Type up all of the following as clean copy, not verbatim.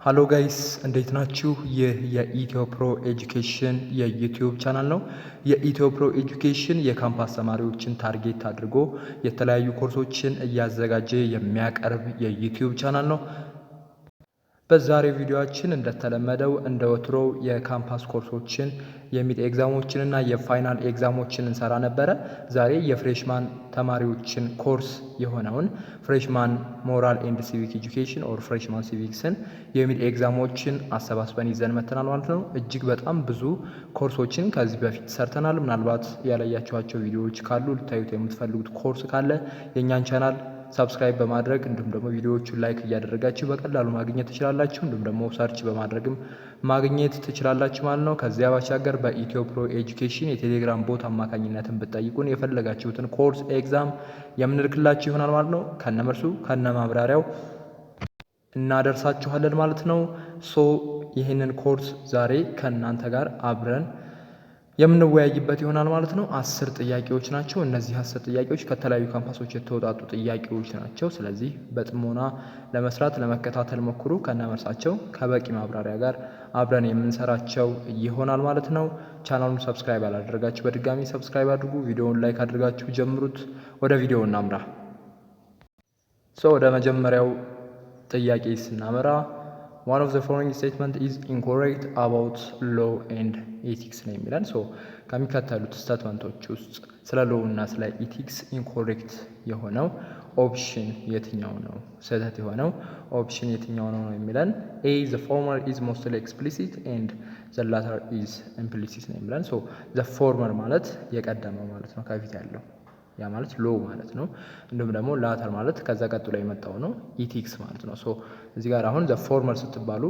ሃሎ ጋይስ እንዴት ናችሁ? ይህ የኢትዮ ፕሮ ኤጁኬሽን የዩቲዩብ ቻናል ነው። የኢትዮ ፕሮ ኤጁኬሽን የካምፓስ ተማሪዎችን ታርጌት አድርጎ የተለያዩ ኮርሶችን እያዘጋጀ የሚያቀርብ የዩቲዩብ ቻናል ነው። በዛሬው ቪዲዮአችን እንደተለመደው እንደ ወትሮው የካምፓስ ኮርሶችን የሚድ ኤግዛሞችን እና የፋይናል ኤግዛሞችን እንሰራ ነበረ። ዛሬ የፍሬሽማን ተማሪዎችን ኮርስ የሆነውን ፍሬሽማን ሞራል ኤንድ ሲቪክ ኤጁኬሽን ኦር ፍሬሽማን ሲቪክስን የሚድ ኤግዛሞችን አሰባስበን ይዘን መተናል ማለት ነው። እጅግ በጣም ብዙ ኮርሶችን ከዚህ በፊት ሰርተናል። ምናልባት ያላያችኋቸው ቪዲዮዎች ካሉ ልታዩት የምትፈልጉት ኮርስ ካለ የእኛን ቻናል ሰብስክራይብ በማድረግ እንዲሁም ደግሞ ቪዲዮዎቹን ላይክ እያደረጋችሁ በቀላሉ ማግኘት ትችላላችሁ። እንዲሁም ደግሞ ሰርች በማድረግም ማግኘት ትችላላችሁ ማለት ነው። ከዚያ ባሻገር በኢትዮ ፕሮ ኤጁኬሽን የቴሌግራም ቦት አማካኝነትን ብትጠይቁን የፈለጋችሁትን ኮርስ ኤግዛም የምንልክላችሁ ይሆናል ማለት ነው። ከነመርሱ ከነማብራሪያው እናደርሳችኋለን ማለት ነው። ይህንን ኮርስ ዛሬ ከእናንተ ጋር አብረን የምንወያይበት ይሆናል ማለት ነው። 10 ጥያቄዎች ናቸው። እነዚህ 10 ጥያቄዎች ከተለያዩ ካምፓሶች የተወጣጡ ጥያቄዎች ናቸው። ስለዚህ በጥሞና ለመስራት ለመከታተል ሞክሩ። ከነመርሳቸው ከበቂ ማብራሪያ ጋር አብረን የምንሰራቸው ይሆናል ማለት ነው። ቻናሉን ሰብስክራይብ ያላደረጋችሁ በድጋሚ ሰብስክራይብ አድርጉ። ቪዲዮውን ላይክ አድርጋችሁ ጀምሩት። ወደ ቪዲዮ እናምራ። ወደ መጀመሪያው ጥያቄ ስናመራ one of the following statement is incorrect about law and ethics ነው የሚለን። ከሚከተሉት ስቴትመንቶች ውስጥ ስለ ሎው እና ስለ ኢቲክስ ኢንኮሬክት የሆነው ኦፕሽን የትኛው ነው? ስህተት የሆነው ኦፕሽን የትኛው ነው የሚለን። A the former is mostly explicit and the latter is implicit ነው የሚለን። the former ማለት የቀደመው ማለት ነው፣ ከፊት ያለው ያ ማለት ሎ ማለት ነው። እንዲሁም ደግሞ ላተር ማለት ከዛ ቀጥሎ የመጣው ነው፣ ኢቲክስ ማለት ነው። እዚህ ጋር አሁን ዘ ፎርመር ስትባሉ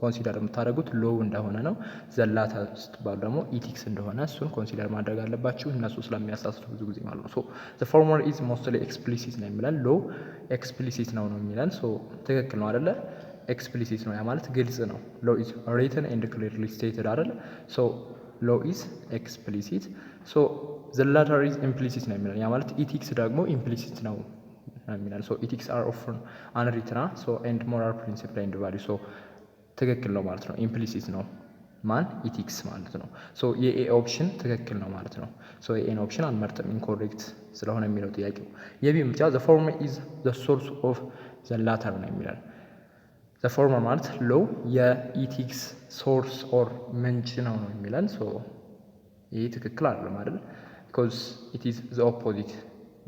ኮንሲደር የምታደርጉት ሎው እንደሆነ ነው። ዘ ላተር ስትባሉ ደግሞ ኢቲክስ እንደሆነ እሱን ኮንሲደር ማድረግ አለባችሁ፣ እነሱ ስለሚያሳስቱ ብዙ ጊዜ ማለት ነው። ዘ ፎርመር ኢዝ ሞስትሊ ኤክስፕሊሲት ነው የሚለን። ሎው ኤክስፕሊሲት ነው የሚለን። ትክክል ነው አይደለ? ኤክስፕሊሲት ነው ያ ማለት ግልጽ ነው። ሎው ኢዝ ሪትን ኤንድ ክሊርሊ ስቴትድ አይደለ? ሎው ኢዝ ኤክስፕሊሲት። ዘ ላተር ኢዝ ኢምፕሊሲት ነው የሚለን። ያ ማለት ኢቲክስ ደግሞ ኢምፕሊሲት ነው የሚለን። ኢቲክስ አር ኦፍን አንሪትን ኤንድ ሞራል ፕሪንሲፕል ኤንድ ቫልዩ። ትክክል ነው ማለት ነው። ኢምፕሊሲት ነው ማን? ኢቲክስ ማለት ነው። የኤ ኦፕሽን ትክክል ነው ማለት ነው። የኤን ኦፕሽን አንመርጥም ኢንኮሬክት ስለሆነ የሚለው ጥያቄው። የቢ ምርጫ ዘ ፎርመር ኢዝ ዘ ሶርስ ኦፍ ዘ ላተር ነው የሚለን። ዘ ፎርመር ማለት ሎው የኢቲክስ ሶርስ ኦር ምንጭ ነው የሚለን። ይህ ትክክል አይደለም አይደል? ቢኮዝ ኢት ኢዝ ዘ ኦፖዚት።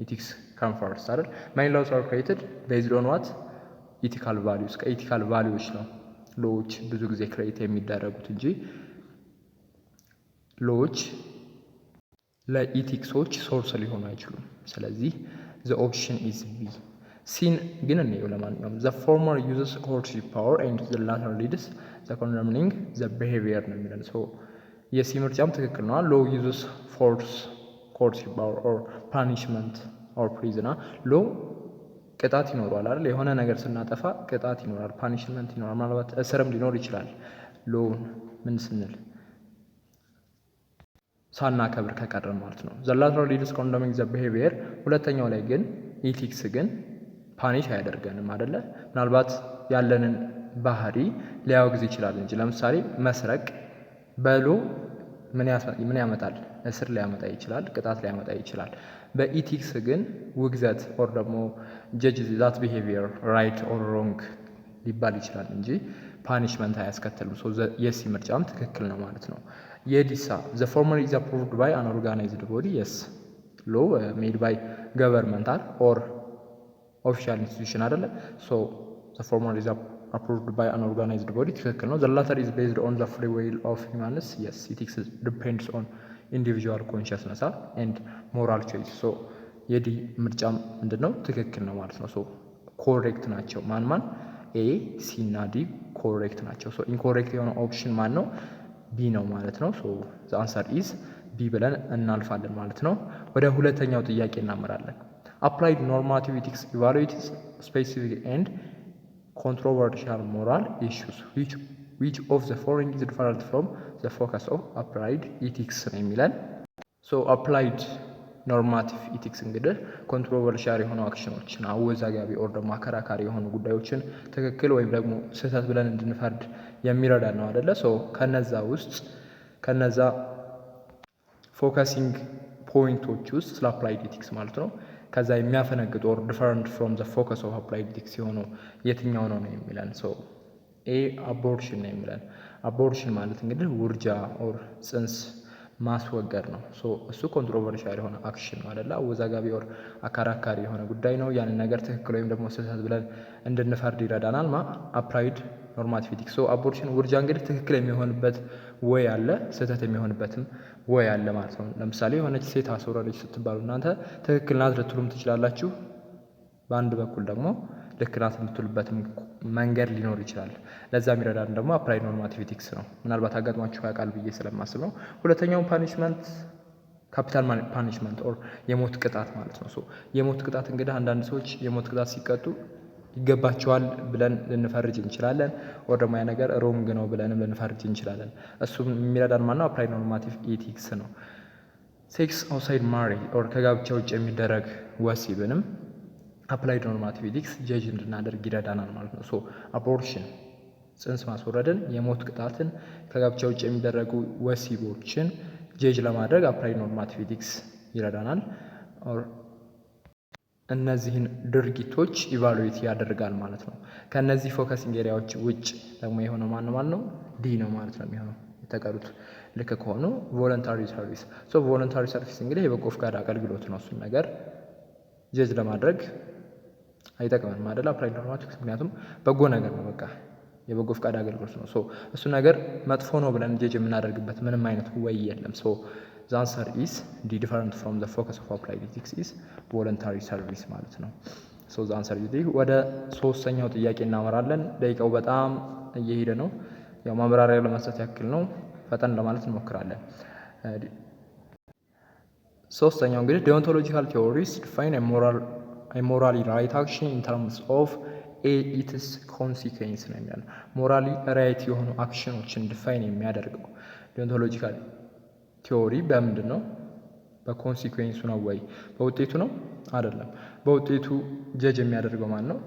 ኢቲክስ ካም ፈርስት አይደል? ማኒ ሎውስ አር ክሬትድ ቤዝድ ኦን ዋት? ኢቲካል ቫሊዩስ። ከኢቲካል ቫሊዩዎች ነው ሎዎች ብዙ ጊዜ ክሬት የሚደረጉት እንጂ ሎዎች ለኢቲክሶች ሶርስ ሊሆኑ አይችሉም። ስለዚህ ዘ ኦፕሽን ኢዝ ቢ። ሲን ግን እንየው ለማንኛውም። ዘ ፎርመር ዩዝስ ኮርትሺፕ ፓወር ኤንድ ዘ ላተር ሊድስ ዘ ኮንደምኒንግ ዘ ቢሄቪየር ነው የሚለን። የሲ ምርጫም ትክክል ነው። ሎው ዩዝስ ፎርስ ኮርትሺፕ ፓወር ኦር ፓኒሽመንት ኦር ፕሪዝና። ሎው ቅጣት ይኖረዋል አይደል? የሆነ ነገር ስናጠፋ ቅጣት ይኖራል፣ ፓኒሽመንት ይኖራል፣ ምናልባት እስርም ሊኖር ይችላል። ሎውን ምን ስንል ሳናከብር ከቀረን ማለት ነው። ዘ ላተር ሊድስ ኮንደሚንግ ዘ ቢሄቪየር። ሁለተኛው ላይ ግን ኢቲክስ ግን ፓኒሽ አያደርገንም አይደለ? ምናልባት ያለንን ባህሪ ሊያወግዝ ይችላል እንጂ ለምሳሌ መስረቅ በሎ ምን ያመጣል? እስር ሊያመጣ ይችላል፣ ቅጣት ሊያመጣ ይችላል። በኢቲክስ ግን ውግዘት ኦር ደግሞ ጀጅ ዛት ቢሄቪየር ራይት ኦር ሮንግ ሊባል ይችላል እንጂ ፓኒሽመንት አያስከትልም። የሲ ምርጫም ትክክል ነው ማለት ነው። የዲሳ ዘ ፎርመር ኢዝ አፕሩቭድ ባይ አን ኦርጋናይዝድ ቦዲ። የስ ሎ ሜድ ባይ ገቨርንመንታል ኦር ኦፊሻል ኢንስቲትዩሽን አይደለ? ዘ ፎርመር ኢዝ approved by an organized body። ትክክል ነው። the latter is based on the free will of humans. yes ethics depends on individual consciousness and moral choice. የዲ ምርጫም ምንድነው? ትክክል ነው ማለት ነው። ኮሬክት ናቸው። ማን ኤ፣ ሲ እና ዲ ኮሬክት ናቸው። ኢንኮሬክት የሆነ ኦፕሽን ማን ነው? ቢ ነው ማለት ነው። the answer is ቢ ብለን እናልፋለን ማለት ነው። ወደ ሁለተኛው ጥያቄ እናመራለን። applied normative ethics evaluates specific and controversial moral issues. which of the following is different from the focus of applied ethics ነው የሚለን። applied ኖርማቲቭ ኢቲክስ እንግዲህ ኮንትሮቨርሻል የሆኑ አክሽኖችን አወዛጋቢ ኦር ደግሞ አከራካሪ የሆኑ ጉዳዮችን ትክክል ወይም ደግሞ ስህተት ብለን እንድንፈርድ የሚረዳ ነው አይደለ? ሶ ከነዛ ፎከሲንግ ፖይንቶች ውስጥ ስለ አፕላይድ ኢቲክስ ማለት ነው ከዛ የሚያፈነግጥ ኦር ዲፈረንት ፍሮም ዘ ፎከስ ኦፍ አፕላይድ ኢቲክስ የሆነው የትኛው ነው የሚለን። ሶ ኤ አቦርሽን ነው የሚለን። አቦርሽን ማለት እንግዲህ ውርጃ ኦር ጽንስ ማስወገድ ነው። እሱ ኮንትሮቨርሻል የሆነ አክሽን ነው አይደለ? አወዛጋቢ ኦር አከራካሪ የሆነ ጉዳይ ነው። ያንን ነገር ትክክል ወይም ደግሞ ስህተት ብለን እንድንፈርድ ይረዳናል። አፕላይድ ኖርማቲቭ ኢቲክስ። አቦርሽን ውርጃ እንግዲህ ትክክል የሚሆንበት ወይ አለ፣ ስህተት የሚሆንበትም ወይ አለ ማለት ነው። ለምሳሌ የሆነች ሴት አስወረደች ስትባሉ እናንተ ትክክል ናት ልትሉም ትችላላችሁ። በአንድ በኩል ደግሞ ልክ ናት የምትሉበትም መንገድ ሊኖር ይችላል። ለዛ የሚረዳን ደግሞ አፕላይድ ኖርማቲቭ ኢቲክስ ነው። ምናልባት አጋጥሟችሁ ያውቃል ብዬ ስለማስብ ነው። ሁለተኛው ፓኒሽመንት ካፒታል ፓኒሽመንት ኦር የሞት ቅጣት ማለት ነው። የሞት ቅጣት እንግዲህ አንዳንድ ሰዎች የሞት ቅጣት ሲቀጡ ይገባቸዋል ብለን ልንፈርጅ እንችላለን። ወር ደግሞ ያ ነገር ሮንግ ነው ብለንም ልንፈርጅ እንችላለን። እሱም የሚረዳን ማነው? አፕላይድ ኖርማቲቭ ኢቲክስ ነው። ሴክስ አውትሳይድ ማሬጅ ኦር ከጋብቻ ውጭ የሚደረግ ወሲብንም አፕላይድ ኖርማቲቭ ኢቲክስ ጀጅ እንድናደርግ ይረዳናል ማለት ነው። አቦርሽን ጽንስ ማስወረድን፣ የሞት ቅጣትን፣ ከጋብቻ ውጭ የሚደረጉ ወሲቦችን ጀጅ ለማድረግ አፕላይድ ኖርማቲቭ ኢቲክስ ይረዳናል። እነዚህን ድርጊቶች ኢቫሉዌት ያደርጋል ማለት ነው። ከእነዚህ ፎከሲንግ ኤሪያዎች ውጭ ደግሞ የሆነው ማን ነው? ዲ ነው ማለት ነው የሚሆነው። የተቀሩት ልክ ከሆኑ ቮለንታሪ ሰርቪስ። ቮለንታሪ ሰርቪስ እንግዲህ የበጎ ፍቃድ አገልግሎት ነው። እሱን ነገር ጀጅ ለማድረግ አይጠቅመንም አይደል? አፕላይድ ኖርማቲቭ ምክንያቱም በጎ ነገር ነው፣ በቃ የበጎ ፍቃድ አገልግሎት ነው። እሱ ነገር መጥፎ ነው ብለን ጀጅ የምናደርግበት ምንም አይነት ወይ የለም። the answer is the different from the focus of applied ethics is voluntary service ማለት ነው። the answer is ወደ ሶስተኛው ጥያቄ እናመራለን። ደቂቃው በጣም እየሄደ ነው። ያው ማብራሪያ ለመስጠት ያክል ነው፣ ፈጠን ለማለት እንሞክራለን። ሶስተኛው እንግዲህ deontological theories define a morally right action in terms of its consequence ነው የሚለው። ሞራሊ ራይት የሆኑ አክሽኖችን ዲፋይን የሚያደርገው ዲኦንቶሎጂካል ቲዎሪ በምንድን ነው? በኮንሲኩዌንሱ ነው ወይ በውጤቱ ነው? አይደለም። በውጤቱ ጀጅ የሚያደርገው ማን ነው?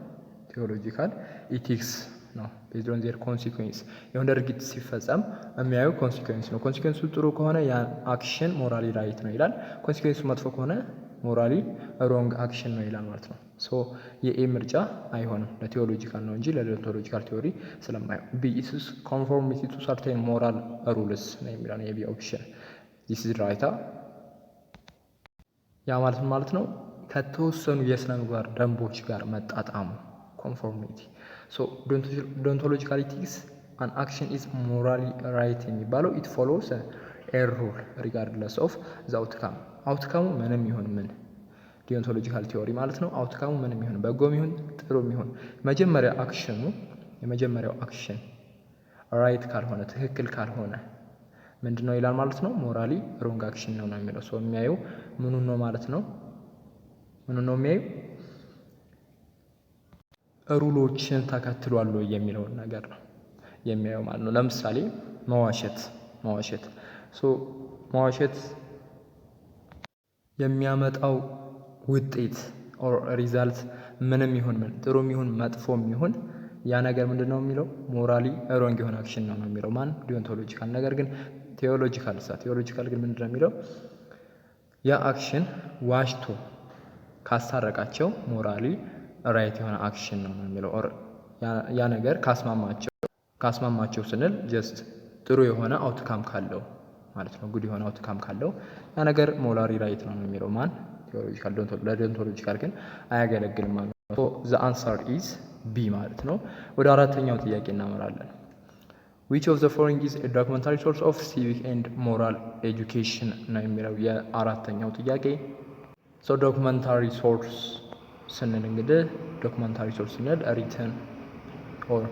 ቴዎሎጂካል ኢቲክስ ነው። ቤዝድ ኦን ዜር ኮንሲኩዌንስ የሆነ ድርጊት ሲፈጸም የሚያዩ ኮንሲኩዌንስ ነው። ኮንሲኩዌንሱ ጥሩ ከሆነ ያ አክሽን ሞራሊ ራይት ነው ይላል። ኮንሲኩዌንሱ መጥፎ ከሆነ ሞራሊ ሮንግ አክሽን ነው ይላል ማለት ነው። የኤ ምርጫ አይሆንም፣ ለቴዎሎጂካል ነው እንጂ ለዲኦንቶሎጂካል ቲዎሪ ስለማይሆን። ቢ ኢትስ ኮንፎርሚቲ ቱ ሰርቴን ሞራል ሩልስ ነው የሚለው የቢ ኦፕሽን። ዲስ ኢዝ ራይታ። ያ ማለት ነው ከተወሰኑ የስነ ምግባር ደንቦች ጋር መጣጣሙ ኮንፎርሚቲ። ዲኦንቶሎጂካል ኢቲክስ አን አክሽን ኢዝ ሞራሊ ራይት የሚባለው ኢት ፎሎውስ ኤ ሩል ሪጋርድለስ ኦፍ ዘ አውትካም። አውትካሙ ምንም ይሁን ምን ዲኦንቶሎጂካል ቲዎሪ ማለት ነው። አውትካሙ ምንም ይሁን በጎም ይሁን ጥሩም ይሁን የመጀመሪያው አክሽን ራይት ካልሆነ ትክክል ካልሆነ ምንድነው ይላል ማለት ነው? ሞራሊ ሮንግ አክሽን ነው የሚለው። የሚያዩ ምኑን ነው ማለት ነው? ምኑን ነው የሚያዩ? ሩሎችን ተከትሏል ወይ የሚለውን ነገር ነው የሚያዩ ማለት ነው። ለምሳሌ መዋሸት የሚያመጣው ውጤት ኦር ሪዛልት ምንም ይሁን ምን ጥሩም ይሁን መጥፎም ይሁን ያ ነገር ምንድነው የሚለው? ሞራሊ ሮንግ የሆነ አክሽን ነው የሚለው ማን? ዲኦንቶሎጂካል። ነገር ግን ቴዎሎጂካል ግን ምንድነው የሚለው? ያ አክሽን ዋሽቶ ካስታረቃቸው ሞራሊ ራይት የሆነ አክሽን ነው የሚለው። ኦር ያ ነገር ካስማማቸው ስንል ጀስት ጥሩ የሆነ አውትካም ካለው ማለት ነው። ጉድ የሆነ አውትካም ካለው ያ ነገር ሞራሊ ራይት ነው የሚለው ማን? ቴዎሎጂካል። ለዲኦንቶሎጂካል ግን አያገለግልም ማለት ነው። ዘ አንሰር ኢዝ ቢ ማለት ነው። ወደ አራተኛው ጥያቄ እናመራለን። which of the following is a documentary source of civic and moral education ነው የሚለው የአራተኛው ጥያቄ። ዶክመንታሪ ሶርስ ስንል እንግዲህ ዶክመንታሪ ሶርስ ስንል ሪትን ኦር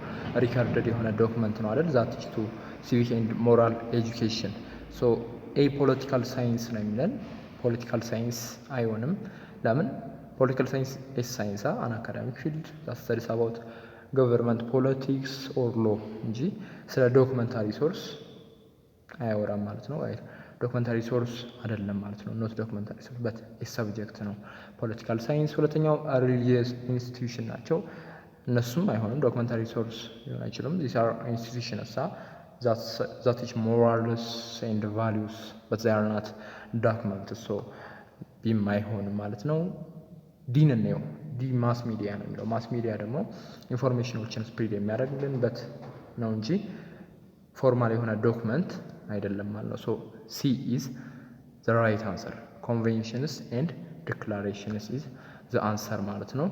ሪከርድድ የሆነ ዶክመንት ነው አይደል? ዛት ኢዝ ቱ ሲቪክ ኤንድ ሞራል ኤጁኬሽን። ኤ ፖለቲካል ሳይንስ ነው የሚለን። ፖለቲካል ሳይንስ አይሆንም። ለምን? ፖለቲካል ሳይንስ ኢዝ ሳይንስ አን አካዳሚክ ፊልድ ዛት ስተዲስ አባውት ገቨርንመንት ፖለቲክስ ኦር ሎ እንጂ ስለ ዶክመንታሪ ሶርስ አያወራም ማለት ነው። ዶክመንታሪ ሶርስ አይደለም ማለት ነው። ኖት ዶክመንታሪ ሶርስ በት ሰብጀክት ነው። ፖለቲካል ሳይንስ ሁለተኛው ሪሊጂየስ ኢንስቲትዩሽን ናቸው። እነሱም አይሆንም ዶክመንታሪ ሶርስ ሊሆን አይችልም። ዚስ አር ኢንስቲትዩሽን that teach morals and values but they are not documents so ቢም አይሆንም ማለት ነው። ዲን ነው ዲ ማስ ሚዲያ ነው የሚለው ማስ ሚዲያ ደግሞ ኢንፎርሜሽኖችን ስፕሪድ የሚያደርግልን በት ነው እንጂ ፎርማል የሆነ ዶክመንት አይደለም ማለት ነው። ሶ ሲ ኢዝ ዘ ራይት አንሰር ኮንቬንሽንስ ኤንድ ዲክላሬሽንስ ኢዝ ዘ አንሰር ማለት ነው።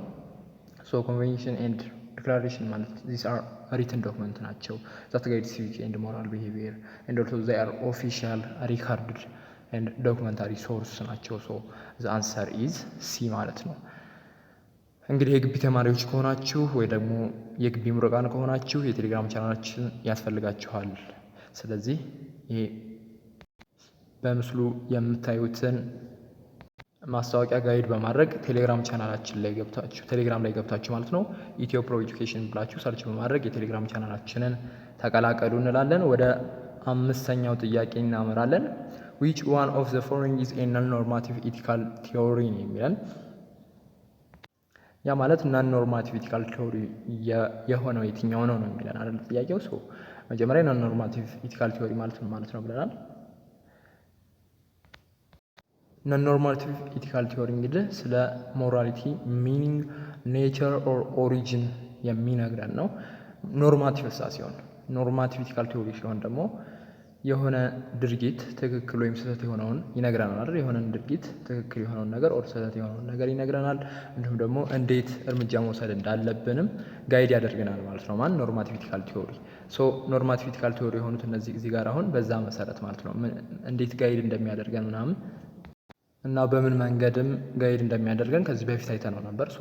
ሶ ኮንቬንሽን ኤንድ ዲክላሬሽን ማለት ዚስ አር ሪትን ዶክመንት ናቸው ዛት ጋይድ ሲቪክ ኤንድ ሞራል ቢሄቪየር ኤንድ ኦልሶ ዜይ አር ኦፊሻል ሪካርድድ ኤንድ ዶክመንታሪ ሶርስ ናቸው። ሶ ዘ አንሰር ኢዝ ሲ ማለት ነው። እንግዲህ የግቢ ተማሪዎች ከሆናችሁ ወይ ደግሞ የግቢ ምሩቃን ከሆናችሁ የቴሌግራም ቻናላችን ያስፈልጋችኋል። ስለዚህ ይሄ በምስሉ የምታዩትን ማስታወቂያ ጋይድ በማድረግ ቴሌግራም ቻናላችን ላይ ገብታችሁ ቴሌግራም ላይ ገብታችሁ ማለት ነው ኢትዮ ፕሮ ኤጁኬሽን ብላችሁ ሰርች በማድረግ የቴሌግራም ቻናላችንን ተቀላቀሉ እንላለን። ወደ አምስተኛው ጥያቄ እናመራለን። which one of the following is a non-normative ethical theory የሚለን ያ ማለት ናን ኖርማቲቭ ኢቲካል ቲዮሪ የሆነው የትኛው ነው የሚለን አይደል ጥያቄው። ሶ መጀመሪያ ናን ኖርማቲቭ ኢቲካል ቲዮሪ ማለት ምን ማለት ነው ብለናል። ናን ኖርማቲቭ ኢቲካል ቲዮሪ እንግዲህ ስለ ሞራሊቲ ሚኒንግ ኔቸር ኦር ኦሪጂን የሚነግረን ነው። ኖርማቲቭ ሲሆን ኖርማቲቭ ኢቲካል ቲዮሪ ሲሆን ደግሞ የሆነ ድርጊት ትክክል ወይም ስህተት የሆነውን ይነግረናል አይደል? የሆነን ድርጊት ትክክል የሆነውን ነገር ኦር ስህተት የሆነውን ነገር ይነግረናል። እንዲሁም ደግሞ እንዴት እርምጃ መውሰድ እንዳለብንም ጋይድ ያደርገናል ማለት ነው። ማን ኖርማቲቭ ኢቲካል ቲዮሪ። ሶ ኖርማቲቭ ኢቲካል ቲዮሪ የሆኑት እነዚህ እዚህ ጋር አሁን በዛ መሰረት ማለት ነው እንዴት ጋይድ እንደሚያደርገን ምናምን እና በምን መንገድም ጋይድ እንደሚያደርገን ከዚህ በፊት አይተነው ነበር። ሶ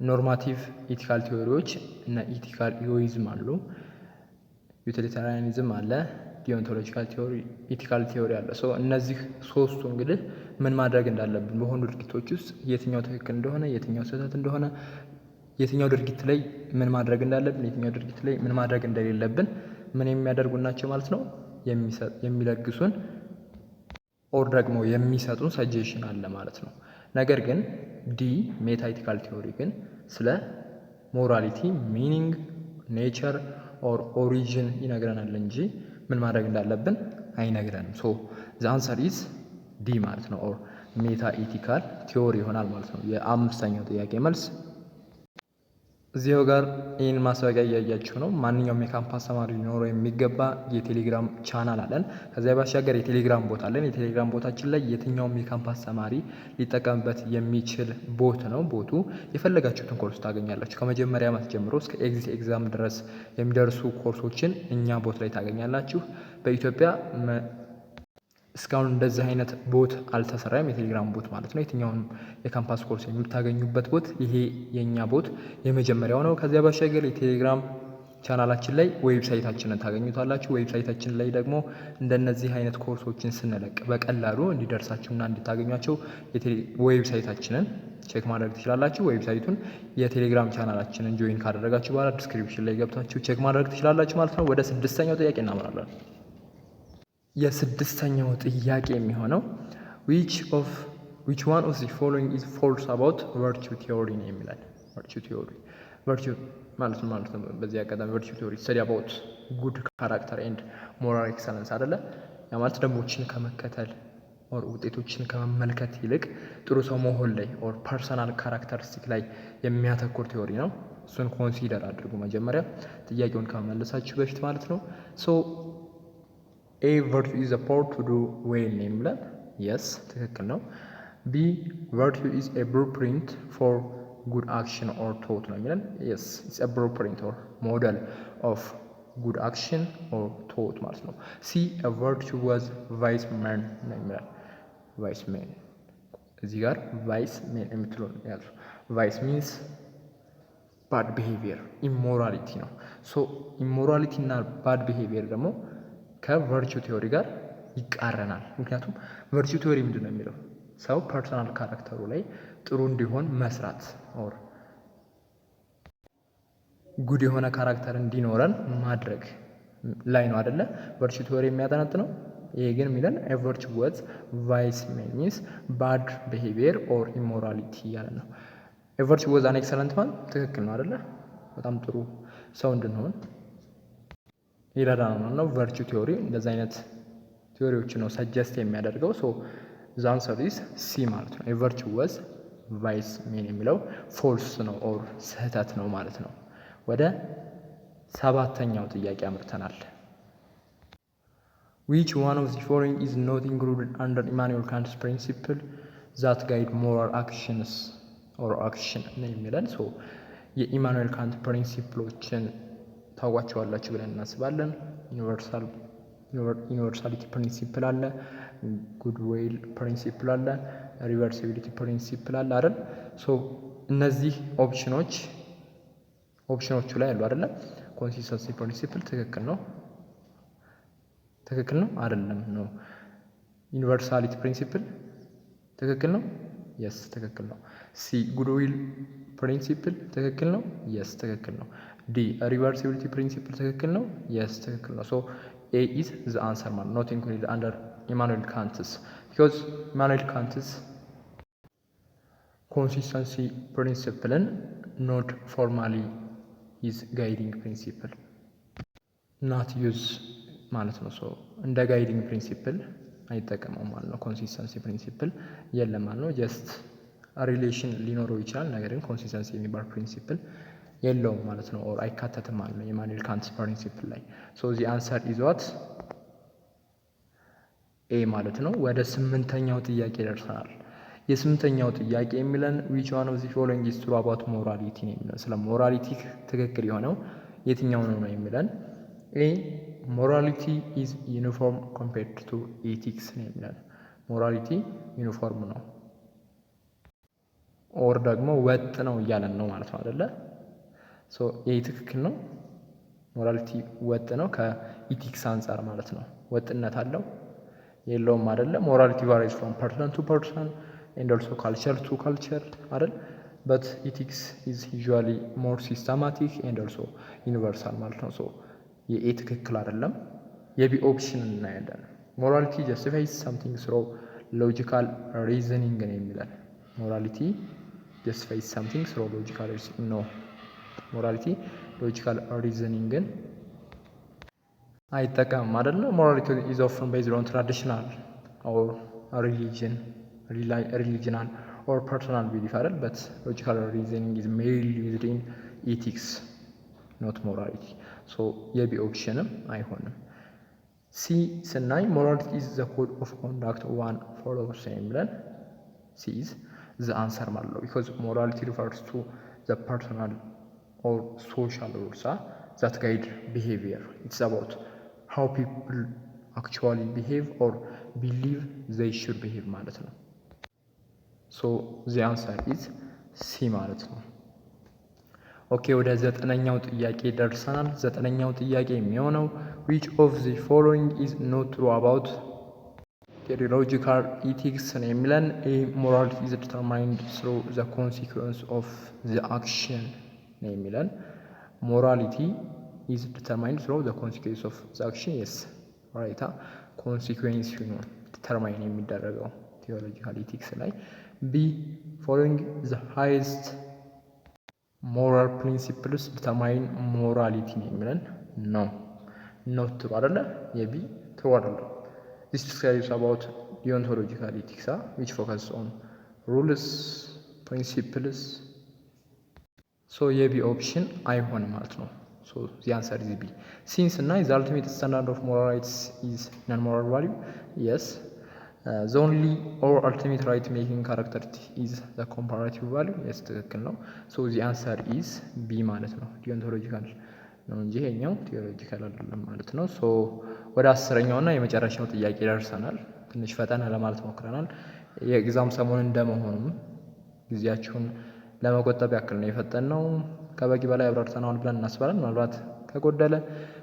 ኖርማቲቭ ኢቲካል ቲዮሪዎች እና ኢቲካል ኢጎይዝም አሉ፣ ዩቲሊታሪያኒዝም አለ፣ ዲዮንቶሎጂካል ቲዮሪ፣ ኢቲካል ቲዮሪ አለ። ሶ እነዚህ ሶስቱ እንግዲህ ምን ማድረግ እንዳለብን በሆኑ ድርጊቶች ውስጥ የትኛው ትክክል እንደሆነ የትኛው ስህተት እንደሆነ የትኛው ድርጊት ላይ ምን ማድረግ እንዳለብን የትኛው ድርጊት ላይ ምን ማድረግ እንደሌለብን ምን የሚያደርጉ ናቸው ማለት ነው የሚለግሱን ኦር ደግሞ የሚሰጡን ሰጀሽን አለ ማለት ነው። ነገር ግን ዲ ሜታ ኢቲካል ቲዮሪ ግን ስለ ሞራሊቲ ሚኒንግ ኔቸር ኦር ኦሪጂን ይነግረናል እንጂ ምን ማድረግ እንዳለብን አይነግረንም። ሶ ዘ አንሰር ኢዝ ዲ ማለት ነው ኦር ሜታ ኢቲካል ቲዮሪ ይሆናል ማለት ነው። የአምስተኛው ጥያቄ መልስ እዚያው ጋር ይህን ማስታወቂያ እያያችሁ ነው። ማንኛውም የካምፓስ ተማሪ ሊኖረው የሚገባ የቴሌግራም ቻናል አለን። ከዚያ ባሻገር የቴሌግራም ቦት አለን። የቴሌግራም ቦታችን ላይ የትኛውም የካምፓስ ተማሪ ሊጠቀምበት የሚችል ቦት ነው። ቦቱ የፈለጋችሁትን ኮርስ ታገኛላችሁ። ከመጀመሪያ ዓመት ጀምሮ እስከ ኤግዚት ኤግዛም ድረስ የሚደርሱ ኮርሶችን እኛ ቦት ላይ ታገኛላችሁ። በኢትዮጵያ እስካሁን እንደዚህ አይነት ቦት አልተሰራም። የቴሌግራም ቦት ማለት ነው። የትኛውን የካምፓስ ኮርስ የምታገኙበት ቦት ይሄ የኛ ቦት የመጀመሪያው ነው። ከዚያ ባሻገር የቴሌግራም ቻናላችን ላይ ዌብሳይታችንን ታገኙታላችሁ። ዌብሳይታችን ላይ ደግሞ እንደነዚህ አይነት ኮርሶችን ስንለቅ በቀላሉ እንዲደርሳችሁና እንድታገኟቸው ዌብሳይታችንን ቼክ ማድረግ ትችላላችሁ። ዌብሳይቱን የቴሌግራም ቻናላችንን ጆይን ካደረጋችሁ በኋላ ዲስክሪፕሽን ላይ ገብታችሁ ቼክ ማድረግ ትችላላችሁ ማለት ነው። ወደ ስድስተኛው ጥያቄ እናመራለን። የስድስተኛው ጥያቄ የሚሆነው which one of the following is false about virtue theory ነው የሚላል። virtue theory ማለት ነው። በዚህ አጋጣሚ virtue theory study about good character and moral excellence አይደለ? ያ ማለት ደንቦችን ከመከተል ኦር ውጤቶችን ከመመልከት ይልቅ ጥሩ ሰው መሆን ላይ ኦር ፐርሰናል ካራክተሪስቲክ ላይ የሚያተኩር ቲዮሪ ነው። እሱን ኮንሲደር አድርጉ መጀመሪያ ጥያቄውን ከመመለሳችሁ በፊት ማለት ነው። ሶ A virtue is a power to do well የሚላል። yes ትክክል ነው። B virtue is a blueprint for good action or thought ነው የሚለን። yes it's a blueprint or model of good action or thought ማለት ነው። C a virtue was vice man ነው የሚለን። vice man እዚህ ጋር vice man የምትለው ያዙ። vice means bad behavior immorality ነው። so immorality እና bad behavior ደግሞ ከቨርቹ ቲዮሪ ጋር ይቃረናል። ምክንያቱም ቨርቹ ቲዮሪ ምንድን ነው የሚለው ሰው ፐርሰናል ካራክተሩ ላይ ጥሩ እንዲሆን መስራት ኦር ጉድ የሆነ ካራክተር እንዲኖረን ማድረግ ላይ ነው አይደለ? ቨርቹ ቲዮሪ የሚያጠነጥነው ይሄ ግን የሚለን ኤ ቨርቹወስ ቫይስ ሚንስ ባድ ቢሄቪየር ኦር ኢሞራሊቲ እያለ ነው። ኤ ቨርቹወስ አን ኤክሰለንት ማን ትክክል ነው አይደለ? በጣም ጥሩ ሰው እንድንሆን ይረዳናል ነው። ቨርቹ ቲዮሪ እንደዚህ አይነት ቲዮሪዎች ነው ሰጀስት የሚያደርገው። ሶ ዘ አንሰር ኢዝ ሲ ማለት ነው። ኤ ቨርቹወስ ቫይስ ሜን የሚለው ፎልስ ነው ኦር ስህተት ነው ማለት ነው። ወደ 7ኛው ጥያቄ አምርተናል። Which one of the following is not included under Immanuel Kant's principle that guide moral actions or action ነው የሚለን። ሶ የኢማኑኤል ካንት ፕሪንሲፕሎችን ታዋቸዋላችሁ ብለን እናስባለን። ዩኒቨርሳሊቲ ፕሪንሲፕል አለ፣ ጉድዊል ፕሪንሲፕል አለ፣ ሪቨርሲቢሊቲ ፕሪንሲፕል አለ አይደል? ሶ እነዚህ ኦፕሽኖቹ ላይ ያሉ አይደለ? ኮንሲስተንሲ ፕሪንሲፕል ትክክል ነው አይደለም ነው። ዩኒቨርሳሊቲ ፕሪንሲፕል ትክክል ነው፣ የስ ትክክል ነው። ሲ ጉድዊል ፕሪንሲፕል ትክክል ነው፣ የስ ትክክል ነው። ዲ ሪቨርሲቢሊቲ ፕሪንሲፕል ትክክል ነው፣ የስ ትክክል ነው። ሶ ኤ ኢዝ ዘ አንሰር ማለት ኖት ኢንክሉድድ አንደር ኢማኑኤል ካንትስ ቢኮዝ ኢማኑኤል ካንትስ ኮንሲስተንሲ ፕሪንሲፕልን ኖት ፎርማሊ ኢዝ ጋይዲንግ ፕሪንሲፕል ናት ዩዝ ማለት ነው። ሶ እንደ ጋይዲንግ ፕሪንሲፕል አይጠቀመው ማለት ነው። ኮንሲስተንሲ ፕሪንሲፕል የለም ማለት ነው። ጀስት ሪሌሽን ሊኖረው ይችላል፣ ነገር ግን ኮንሲስተንሲ የሚባል ፕሪንሲፕል የለውም ማለት ነው። ኦር አይካተትም ማለት ነው የኢማኑኤል ካንት ፕሪንሲፕል ላይ። ሶ ዚ አንሰር ኢዝ ዋት ኤ ማለት ነው። ወደ 8ኛው ጥያቄ ደርሰናል። የ8ኛው ጥያቄ የሚለን ዊች ዋን ኦፍ ዚ ፎሎዊንግ ኢዝ ትሩ አባውት ሞራሊቲ ነው የሚለን። ስለ ሞራሊቲ ትክክል የሆነው የትኛው ነው የሚለን። ኤ ሞራሊቲ ኢዝ ዩኒፎርም ኮምፔርድ ቱ ኤቲክስ ነው የሚለን። ሞራሊቲ ዩኒፎርም ነው ኦር ደግሞ ወጥ ነው እያለን ነው ማለት ነው አይደለ? ሶ ይህ ትክክል ነው። ሞራሊቲ ወጥ ነው ከኢቲክስ አንጻር ማለት ነው። ወጥነት አለው የለውም አይደለ? ሞራሊቲ ቫሪስ ፍሮም ፐርሰን ቱ ፐርሰን ኤንድ ኦልሶ ካልቸር ቱ ካልቸር አይደል? በት ኢቲክስ ኢዝ ዩዥዋሊ ሞር ሲስተማቲክ ኤንድ ኦልሶ ዩኒቨርሳል ማለት ነው። ሶ የኤ ትክክል አይደለም። የቢ ኦፕሽን እናያለን። ሞራሊቲ ጀስቲፋይስ ሳምቲንግ ስሮ ሎጂካል ሪዝኒንግ ነው የሚለን። ሞራሊቲ ጀስቲፋይስ ሳምቲንግ ስሮ ሎጂካል ሪዝኒንግ ነው። ሞራሊቲ ሎጂካል ሪዝኒንግን አይጠቀምም አይደለ? ሞራሊቲ ኢዝ ኦፍን ቤዝድ ኦን ትራዲሽናል ኦር ሪሊጂናል ኦር ፐርሶናል ቢሊፍ አይደል? በት ሎጂካል ሪዝኒንግ ኢዝ ሜይንሊ ዩዝድ ኢን ኢቲክስ ኖት ሞራሊቲ። ሶ የቢ ኦፕሽንም አይሆንም። ሲ ስናይ ሞራሊቲ ኢዝ ዘ ኮድ ኦፍ ኮንዳክት ዋን ፎሎውስ የሚለን ሲ ኢዝ ዘ አንሰር ማለት ነው። ቢኮዝ ሞራሊቲ ሪፈርስ ቱ ዘ ፐርሶናል ኦር ሶሻል ሩልስ ዛት ጋይድ ቢሄቪየር ኢትስ አባውት ሃው ፒፕል አክቹዋሊ ቢሄቭ ኦር ቢሊቭ ዘይ ሹድ ቢሄቭ ማለት ነው። ሶ ዚ አንሰር ኢዝ ሲ ማለት ነው። ኦኬ ወደ 9ኛው ጥያቄ ደርሰናል። 9ኛው ጥያቄ የሚሆነው which of the following is not true about ቴዎሎጂካል ኢቲክስ ነው የሚለን። ኤ ሞራሊቲ is determined through the consequence of the action ነው የሚለን። ሞራሊቲ is determined through the consequence of the action yes ራይታ ኮንሲኩዌንስ ነው ዲተርማይን የሚደረገው ቴዎሎጂካል ኢቲክስ ላይ። ቢ following the highest ሞራል ፕሪንሲፕልስ ዲተርማይን ሞራሊቲ ነው የሚለን። ነው ኖት ትሩ አይደለ? የቢ ትሩ አይደለም። ዲስ ዲስካይብስ አባውት ዲዮንቶሎጂካል ኢቲክስ which focus on rules principles ሶ የቢ ኦፕሽን አይሆንም ማለት ነው። ሶ ዚ አንሰር ኢዝ ቢ። ሲንስ እና the ultimate standard of moral rights is non-moral value yes the only or ultimate right making characteristic is the comparative value yes ትክክል ነው። ሶ ዚ አንሰር ኢዝ ቢ ማለት ነው። ዲዮንቶሎጂካል ነው እንጂ ይሄኛው ቲዮሎጂካል አይደለም ማለት ነው። ሶ ወደ 10ኛውና የመጨረሻው ጥያቄ ደርሰናል። ትንሽ ፈጠን ለማለት ሞክረናል። የኤግዛም ሰሞን እንደመሆኑም ጊዜያችሁን ለመቆጠብ ያክል ነው የፈጠነው። ከበቂ በላይ አብራርተናል ብለን እናስባለን። ምናልባት ከጎደለ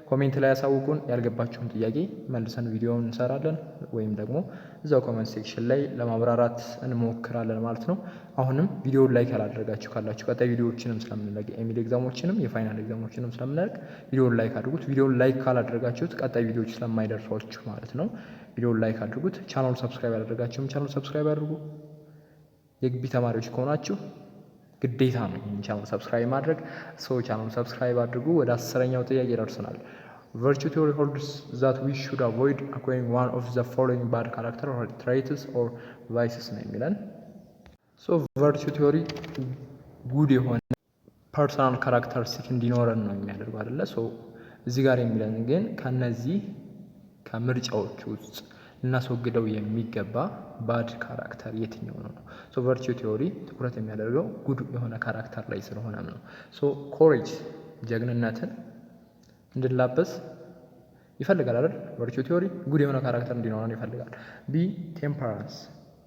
ኮሜንት ላይ ያሳውቁን። ያልገባችሁን ጥያቄ መልሰን ቪዲዮውን እንሰራለን ወይም ደግሞ እዛው ኮሜንት ሴክሽን ላይ ለማብራራት እንሞክራለን ማለት ነው። አሁንም ቪዲዮውን ላይክ ያላደረጋችሁ ካላችሁ ቀጣይ ቪዲዮዎችንም ስለምንለቅ የሚድ ኤግዛሞችንም የፋይናል ኤግዛሞችንም ስለምንለቅ ቪዲዮውን ላይክ አድርጉት። ቪዲዮውን ላይክ ካላደረጋችሁት ቀጣይ ቪዲዮዎች ስለማይደርሷችሁ ማለት ነው ቪዲዮውን ላይክ አድርጉት። ቻናሉን ሰብስክራይብ ያላደረጋችሁም ቻናሉን ሰብስክራይብ አድርጉ። የግቢ ተማሪዎች ከሆናችሁ ግዴታ ነው ይህን ቻናል ሰብስክራይብ ማድረግ። ቻናሉን ሰብስክራይብ አድርጉ። ወደ 10ኛው ጥያቄ ደርሰናል። virtue theory holds that we should avoid acquiring one of the following bad character or traits or vices ነው የሚለን። virtue theory ጉድ የሆነ ፐርሰናል ካራክተሪስቲክ እንዲኖረን ነው የሚያደርገው አይደለ? እዚህ ጋር የሚለን ግን ከነዚህ ከምርጫዎች ውስጥ ልናስወግደው የሚገባ ባድ ካራክተር የትኛው ነው? ቨርቹ ቲዮሪ ትኩረት የሚያደርገው ጉድ የሆነ ካራክተር ላይ ስለሆነም ነው። ኮሬጅ ጀግንነትን እንድንላበስ ይፈልጋል አይደል? ቨርቹ ቲዮሪ ጉድ የሆነ ካራክተር እንዲኖረን ይፈልጋል። ቢ ቴምፐራንስ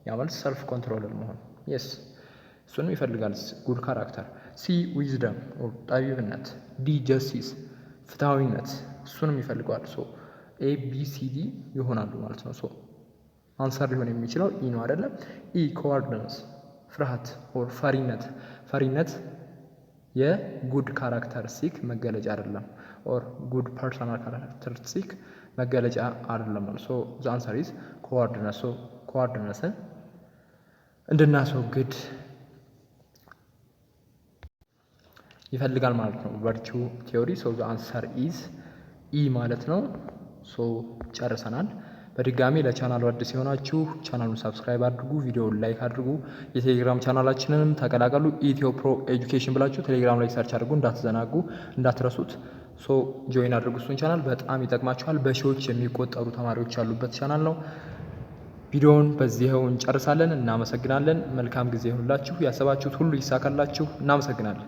ያማል ሰልፍ ኮንትሮለር መሆን የስ እሱንም ይፈልጋል ጉድ ካራክተር። ሲ ዊዝደም ጠቢብነት። ዲ ጀስቲስ ፍትሃዊነት እሱንም ይፈልገዋል። ኤ ቢ ሲ ዲ ይሆናሉ ማለት ነው። አንሰር ሊሆን የሚችለው ኢ ነው አይደለም? ኢ ኮዋርድነስ ፍርሃት ኦር ፈሪነት። ፈሪነት የጉድ ካራክተሪስቲክ መገለጫ አይደለም፣ ኦር ጉድ ፐርሰናል ካራክተሪስቲክ መገለጫ አይደለም። ዘ አንሰር ኢዝ ኮዋርድነስ። ኮዋርድነስን እንድናስወግድ ይፈልጋል ማለት ነው ቨርቹ ቲዮሪ። ዘ አንሰር ኢዝ ኢ ማለት ነው። ጨርሰናል። በድጋሚ ለቻናሉ አዲስ የሆናችሁ ቻናሉን ሰብስክራይብ አድርጉ፣ ቪዲዮውን ላይክ አድርጉ። የቴሌግራም ቻናላችንንም ተቀላቀሉ። ኢትዮ ፕሮ ኤጁኬሽን ብላችሁ ቴሌግራም ላይ ሰርች አድርጉ፣ እንዳትዘናጉ፣ እንዳትረሱት። ጆይን አድርጉ እሱን ቻናል፣ በጣም ይጠቅማችኋል። በሺዎች የሚቆጠሩ ተማሪዎች ያሉበት ቻናል ነው። ቪዲዮውን በዚህው እንጨርሳለን። እናመሰግናለን። መልካም ጊዜ ይሁንላችሁ። ያሰባችሁት ሁሉ ይሳካላችሁ። እናመሰግናለን።